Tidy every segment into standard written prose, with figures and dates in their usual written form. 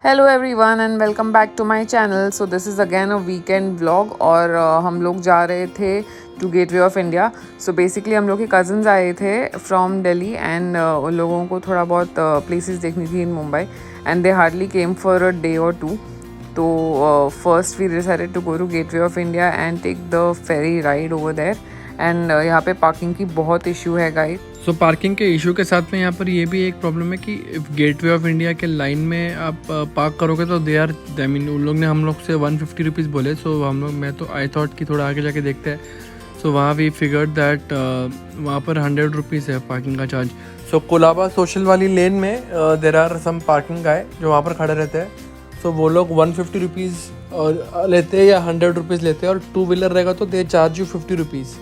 Hello everyone and welcome back to my channel. So this is again a weekend vlog और हम लोग जा रहे थे to Gateway of India. So basically हम लोग के कज़न्स आए थे फ्रॉम दिल्ली एंड उन लोगों को थोड़ा बहुत प्लेसेस देखनी थी in Mumbai and they hardly came for a day और टू। तो first we decided to go to Gateway of India and take the ferry ride over there and यहाँ पे पार्किंग की बहुत इशू है गाइस। सो पार्किंग के issue के साथ में यहाँ पर ये भी एक प्रॉब्लम है कि गेटवे ऑफ इंडिया के लाइन में आप पार्क करोगे तो दे आर आई मीन उन लोग ने हम लोग से 150 रुपीज़ बोले। सो हम लोग मैं तो आई थॉट कि थोड़ा आगे जाके देखते हैं। सो वहाँ वी फिगर्ड दैट वहाँ पर 100 रुपीज़ है पार्किंग का चार्ज। सो कोलाबा सोशल वाली लेन में देर आर सम पार्किंग गाय जो वहाँ पर खड़े रहते हैं। सो वो लोग 150 रुपीज़ लेते हैं या 100 रुपीज़ लेते हैं और टू व्हीलर रहेगा तो दे चार्ज यू 50 रुपीज़।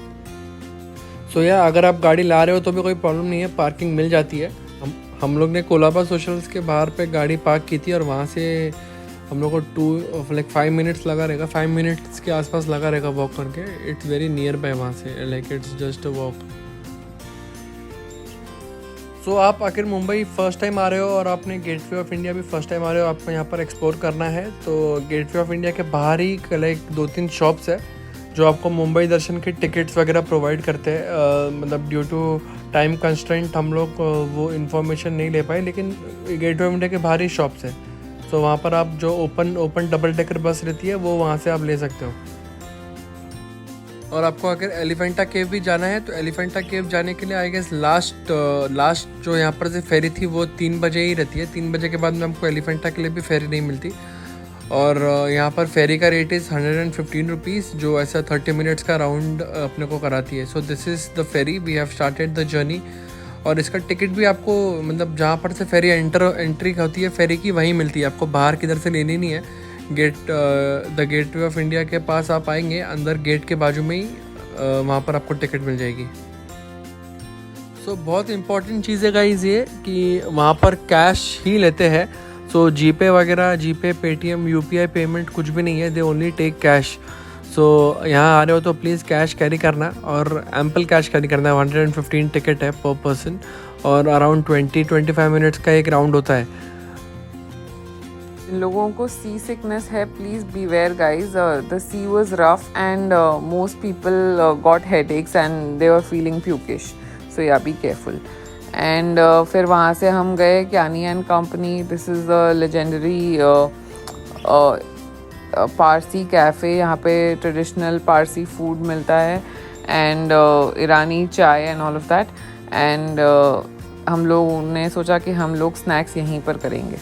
सो या अगर आप गाड़ी ला रहे हो तो भी कोई प्रॉब्लम नहीं है, पार्किंग मिल जाती है। हम लोग ने कोलाबा सोशल्स के बाहर पे गाड़ी पार्क की थी और वहाँ से हम लोग को 5 मिनट्स लगा रहेगा, 5 मिनट्स के आसपास लगा रहेगा वॉक करके। इट्स वेरी नियर बाय वहाँ से, like it's just a walk. So आप आखिर मुंबई फर्स्ट टाइम आ रहे हो और आपने गेटवे ऑफ इंडिया भी फर्स्ट टाइम आ रहे हो, आपको यहाँ पर एक्सप्लोर करना है तो गेटवे ऑफ इंडिया के बाहर ही लाइक 2-3 शॉप्स है जो आपको मुंबई दर्शन के टिकट्स वगैरह प्रोवाइड करते हैं। मतलब ड्यू टू टाइम कंस्ट्रेंट हम लोग वो इन्फॉर्मेशन नहीं ले पाए, लेकिन गेटवे ऑफ इंडिया के बाहर ही शॉप्स है। सो वहाँ पर आप जो ओपन डबल डेकर बस रहती है वो वहाँ से आप ले सकते हो। और आपको अगर एलिफेंटा केव भी जाना है तो एलिफेंटा केव जाने के लिए आई गेस लास्ट जो यहाँ पर से फेरी थी वो 3 बजे ही रहती है। 3 बजे के बाद में हमको एलिफेंटा के लिए भी फेरी नहीं मिलती। और यहाँ पर फेरी का रेट इज़ 115 रुपीज़ जो ऐसा 30 मिनट्स का राउंड अपने को कराती है। So this is the ferry, we have started the journey. और इसका टिकट भी आपको मतलब जहाँ पर से फेरी एंट्री होती है फेरी की वहीं मिलती है, आपको बाहर किधर से लेनी नहीं है। द गेटवे ऑफ इंडिया के पास आप आएंगे, अंदर गेट के बाजू में ही वहाँ पर आपको टिकट मिल जाएगी। सो बहुत इंपॉर्टेंट चीज़ है गाइस ये कि वहाँ पर कैश ही लेते हैं। सो जीपे वगैरह, जीपे, पेटीएम, यूपीआई पेमेंट कुछ भी नहीं है, दे ओनली टेक कैश। सो यहाँ आ रहे हो तो प्लीज़ कैश कैरी करना और एम्पल कैश कैरी करना है। 115 टिकट है पर पर्सन और अराउंड 20-25 मिनट्स का एक राउंड होता है। इन लोगों को सी सिकनेस है, please beware guys. The sea was rough and most people got headaches and they were feeling pukish, so yeah be careful. And फिर वहाँ से हम गए Kyani and company. This is a legendary Parsi cafe. यहाँ पे traditional Parsi food मिलता है and ईरानी चाय and all of that. And हम लोगों ने सोचा कि हम लोग स्नैक्स यहीं पर करेंगे।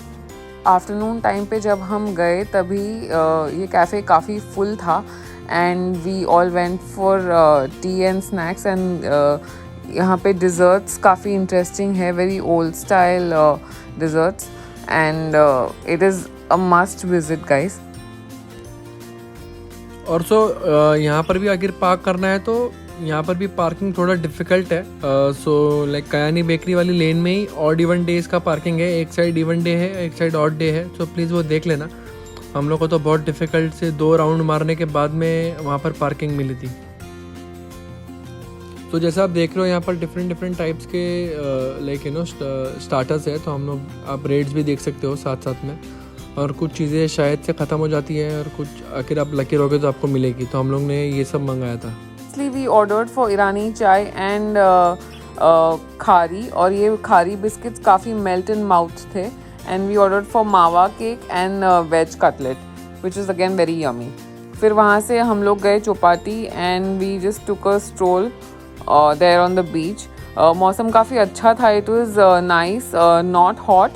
आफ्टरनून टाइम पे जब हम गए तभी ये कैफ़े काफ़ी फुल था and we all went for tea and snacks. And यहाँ पे डिज़र्ट्स काफ़ी इंटरेस्टिंग है, very old style desserts and it is a must visit guys. और सो यहाँ पर भी अगर पार्क करना है तो यहाँ पर भी पार्किंग थोड़ा डिफ़िकल्ट है। सो लाइक कयानी बेकरी वाली लेन में ही ऑड इवन डेज़ का पार्किंग है, एक साइड इवन डे है, एक साइड ऑड डे है। सो प्लीज़ वो देख लेना। हम लोग को तो बहुत डिफ़िकल्ट से 2 राउंड मारने के बाद में वहाँ पर पार्किंग मिली थी। तो जैसा आप देख रहे हो यहाँ पर डिफरेंट टाइप्स के लाइक स्टार्टर्स है, तो हम लोग आप रेट्स भी देख सकते हो साथ साथ में। और कुछ चीज़ें शायद से ख़त्म हो जाती हैं और कुछ आखिर आप लकी रहोगे तो आपको मिलेगी। तो हम लोग ने ये सब मंगाया था। वी ऑर्डर्ड फॉर ईरानी चाय एंड खारी, और ये खारी बिस्किट्स काफ़ी मेल्ट इन माउथ थे। And we ordered for mawa cake and veg cutlet which is again very yummy. फिर वहाँ से हम लोग गए Chowpatty and we just took a stroll there on the beach. मौसम काफ़ी अच्छा था, it was nice, not hot,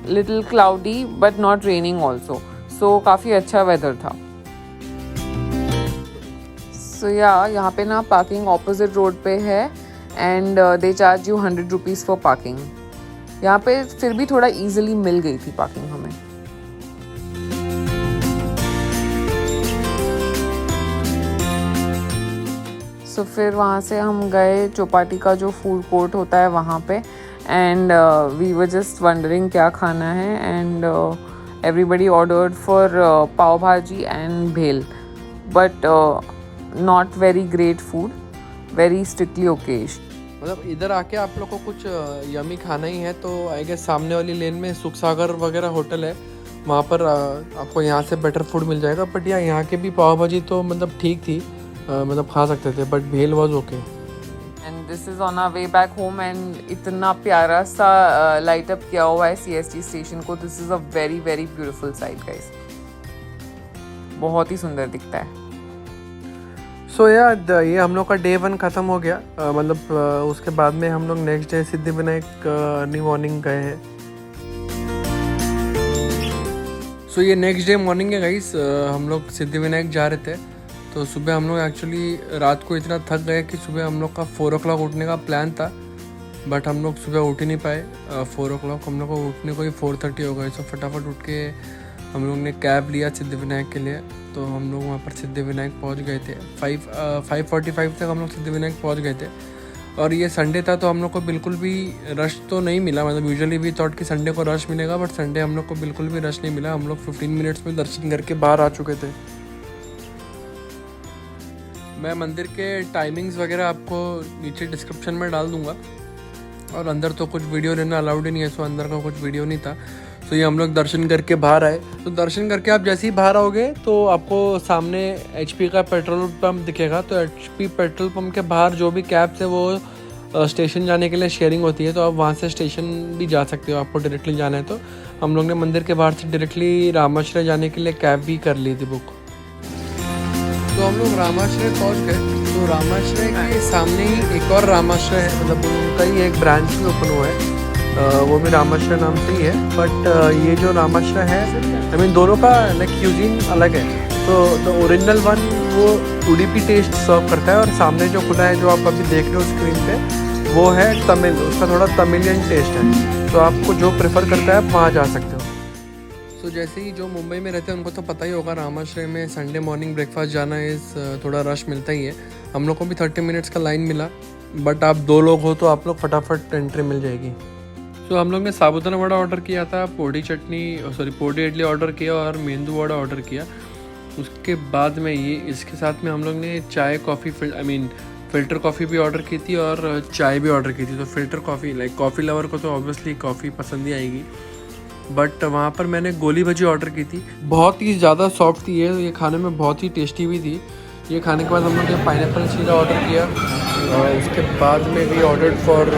little cloudy but not raining also. So काफ़ी अच्छा वेदर था। सो यहाँ पे ना पार्किंग ऑपोजिट रोड पे है and they charge you 100 rupees for parking. यहाँ पे फिर भी थोड़ा ईजिली मिल गई थी पार्किंग हमें। सो फिर वहाँ से हम गए चौपाटी का जो फूड कोर्ट होता है वहाँ पे and we were just wondering क्या खाना है and everybody ordered for pav bhaji and bhel, but not very great food, very strictly okays. मतलब इधर आके आप लोग को कुछ यमी खाना ही है तो आई गेस सामने वाली लेन में सुख सागर वगैरह होटल है, वहाँ पर आपको यहाँ से बेटर फूड मिल जाएगा। बट यहाँ के भी पाव भाजी तो मतलब ठीक थी, मतलब खा सकते थे, but bhel was okay. And this is on our way back home एंड इतना प्यारा सा लाइट अप किया हुआ है CST स्टेशन को। This is a very very beautiful sight guys, बहुत ही सुंदर दिखता है। सो यार ये हम लोग का डे 1 ख़त्म हो गया। मतलब उसके बाद में हम लोग next day Siddhivinayak early morning गए हैं। सो ये नेक्स्ट डे मॉर्निंग है गाइस। हम लोग सिद्धिविनायक जा रहे थे, तो सुबह हम लोग एक्चुअली रात को इतना थक गए कि सुबह हम लोग का 4 o'clock उठने का प्लान था, बट हम लोग सुबह उठ ही नहीं पाए। 4 o'clock हम लोग को उठने को ही 4:30 हो गए। सो फटाफट उठ के हम लोग ने कैब लिया सिद्धिविनायक के लिए। तो हम लोग वहाँ पर सिद्धिविनायक पहुँच गए थे। 5:45 तक हम लोग सिद्धिविनायक पहुँच गए थे। और ये संडे था तो हम लोग को बिल्कुल भी रश तो नहीं मिला। मतलब यूजुअली भी थॉट कि संडे को रश मिलेगा, बट संडे हम लोग को बिल्कुल भी रश नहीं मिला। हम लोग 15 मिनट्स में दर्शन करके बाहर आ चुके थे। मैं मंदिर के टाइमिंग्स वगैरह आपको नीचे डिस्क्रिप्शन में डाल दूंगा। और अंदर तो कुछ वीडियो लेना अलाउड ही नहीं है, सो अंदर का कुछ वीडियो नहीं था। तो ये हम लोग दर्शन करके बाहर आए। तो दर्शन करके आप जैसे ही बाहर आओगे तो आपको सामने HP का पेट्रोल पंप दिखेगा। तो HP पेट्रोल पंप के बाहर जो भी कैब्स है वो स्टेशन जाने के लिए शेयरिंग होती है, तो आप वहाँ से स्टेशन भी जा सकते हो, आपको डायरेक्टली जाना है तो। हम लोग ने मंदिर के बाहर से डायरेक्टली रामाश्रय जाने के लिए कैब भी कर ली थी बुक। तो हम लोग रामाश्रय पहुँच गए। तो रामाश्रय के सामने ही एक और रामाश्रय है, मतलब उनका ही एक ब्रांच भी ओपन हुआ है। वो भी रामाश्रय नाम से ही है। बट ये जो रामाश्रय है, आई मीन दोनों का लाइक क्यूजीन अलग है। तो द ओरिजिनल वन वो उडुपी टेस्ट सर्व करता है, और सामने जो खुला है जो आप अभी देख रहे हो स्क्रीन पे, वो है तमिल। उसका थोड़ा तमिलियन टेस्ट है। तो आपको जो प्रेफर करता है आप वहाँ जा सकते हो। तो जैसे ही जो मुंबई में रहते हैं उनको तो पता ही होगा, रामाश्रय में संडे मॉर्निंग ब्रेकफास्ट जाना इस थोड़ा रश मिलता ही है। हम लोग को भी 30 मिनट्स का लाइन मिला, बट आप 2 लोग हो तो आप लोग फटाफट एंट्री मिल जाएगी। तो हम लोग ने साबुदाना वड़ा ऑर्डर किया था, पोड़ी इडली ऑर्डर किया और मेंदू वड़ा ऑर्डर किया। उसके बाद में ये इसके साथ में हम लोग ने चाय कॉफ़ी फ़िल्टर कॉफ़ी भी ऑर्डर की थी और चाय भी ऑर्डर की थी। तो filter coffee like coffee lover को तो ऑब्वियसली कॉफ़ी पसंद ही आएगी, बट वहाँ पर मैंने गोली भजी ऑर्डर की थी। बहुत ही ज़्यादा सॉफ्ट थी ये खाने में बहुत ही टेस्टी भी थी। ये खाने के बाद हम लोग ने पाइनएप्पल शीरा ऑर्डर किया, और उसके बाद में भी ऑर्डर फॉर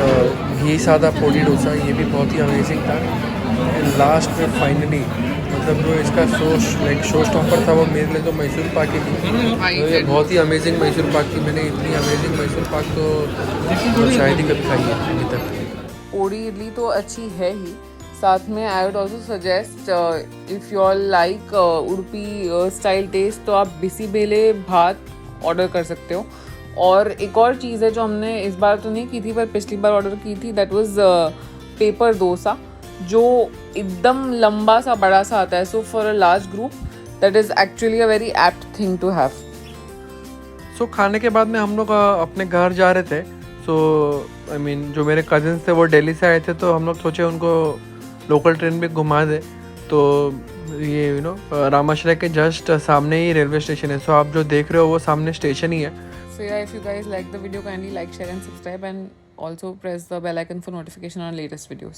घी सादा पोड़ी डोसा। ये भी बहुत ही अमेजिंग था। एंड लास्ट में फाइनली मतलब जो इसका शो स्टॉपर था वो मेरे लिए तो मैसूर पाक ही थी। तो ये बहुत ही अमेजिंग मैसूर पाक थी। मैंने इतनी अमेजिंग मैसूर पाक तो शायद ही कभी खाई है अभी तक। पोड़ी इडली तो अच्छी है ही, साथ में I would also suggest if you all like Udupi style taste, तो आप बिसीबेले भात ऑर्डर कर सकते हो। और एक और चीज़ है जो हमने इस बार तो नहीं की थी पर पिछली बार ऑर्डर की थी, दैट वाज पेपर डोसा, जो एकदम लंबा सा बड़ा सा आता है। So for a large group that is actually a very apt thing to have. So खाने के बाद में हम लोग अपने घर जा रहे थे। सो आई मीन जो मेरे कजिन्स थे वो दिल्ली से आए थे, तो हम लोग सोचे उनको लोकल ट्रेन भी घुमा दे। तो ये रामाश्रय के जस्ट सामने ही रेलवे स्टेशन है। सो आप जो देख रहे हो वो सामने स्टेशन ही है। So yeah, if you guys like the video, kindly like, share and subscribe, and also press the bell icon for notification on latest videos.